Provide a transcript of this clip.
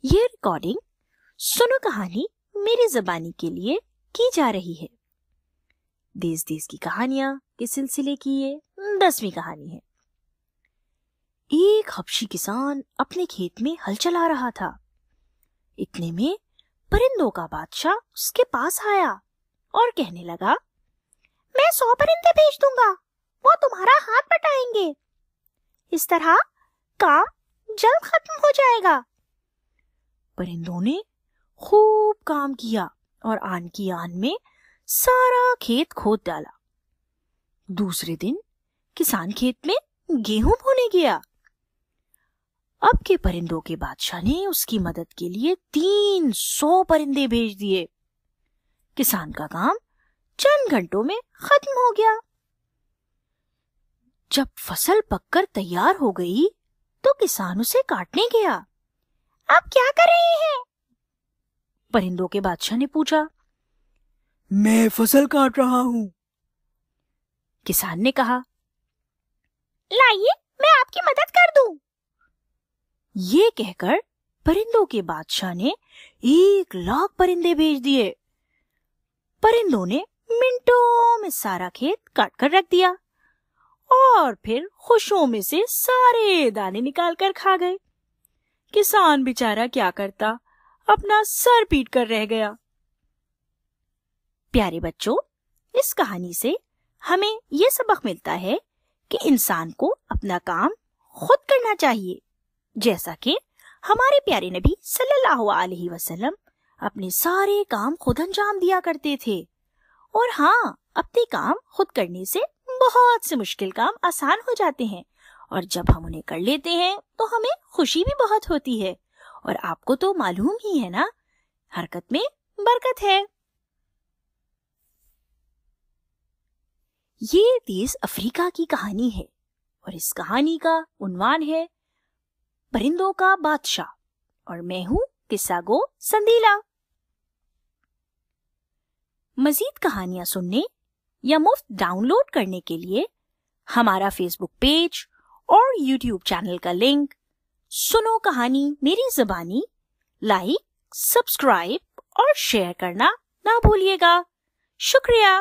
یہ ریکارڈنگ سنو کہانی میری زبانی کے لیے کی جا رہی ہے۔ دیس دیس کی کہانیاں کے سلسلے کی یہ 10ویں کہانی ہے۔ ایک حبشی کسان اپنے کھیت میں ہل چلا رہا تھا۔ اتنے میں پرندوں کا بادشاہ اس کے پاس آیا اور کہنے لگا، میں 100 پرندے بھیج دوں گا، وہ تمہارا ہاتھ بٹائیں گے، اس طرح کام جلد ختم ہو جائے گا۔ پرندوں نے خوب کام کیا اور آن کی آن میں سارا کھیت کھود ڈالا۔ دوسرے دن کسان کھیت میں گیہوں بونے گیا۔ اب کے پرندوں کے بادشاہ نے اس کی مدد کے لیے 300 پرندے بھیج دیے۔ کسان کا کام چند گھنٹوں میں ختم ہو گیا۔ جب فصل پک کر تیار ہو گئی تو کسان اسے کاٹنے گیا۔ اب کیا کر رہے ہیں؟ پرندوں کے بادشاہ نے پوچھا۔ میں فصل کاٹ رہا ہوں، کسان نے کہا۔ لائیے میں آپ کی مدد کر دوں۔ یہ کہہ کر پرندوں کے بادشاہ نے 1,00,000 پرندے بھیج دیے۔ پرندوں نے منٹوں میں سارا کھیت کاٹ کر رکھ دیا اور پھر خوشیوں میں سے سارے دانے نکال کر کھا گئے۔ کسان بیچارہ کیا کرتا، اپنا سر پیٹ کر رہ گیا۔ پیارے بچوں، اس کہانی سے ہمیں یہ سبق ملتا ہے کہ انسان کو اپنا کام خود کرنا چاہیے، جیسا کہ ہمارے پیارے نبی صلی اللہ علیہ وسلم اپنے سارے کام خود انجام دیا کرتے تھے۔ اور ہاں، اپنے کام خود کرنے سے بہت سے مشکل کام آسان ہو جاتے ہیں، اور جب ہم انہیں کر لیتے ہیں تو ہمیں خوشی بھی بہت ہوتی ہے۔ اور آپ کو تو معلوم ہی ہے نا، حرکت میں برکت ہے۔ یہ دیس افریقہ کی کہانی ہے اور اس کہانی کا عنوان ہے پرندوں کا بادشاہ، اور میں ہوں قصہ گو سندیلا۔ مزید کہانیاں سننے یا مفت ڈاؤن لوڈ کرنے کے لیے ہمارا فیس بک پیج اور یوٹیوب چینل کا لنک سنو کہانی میری زبانی لائک، سبسکرائب اور شیئر کرنا نہ بھولیے گا۔ شکریہ۔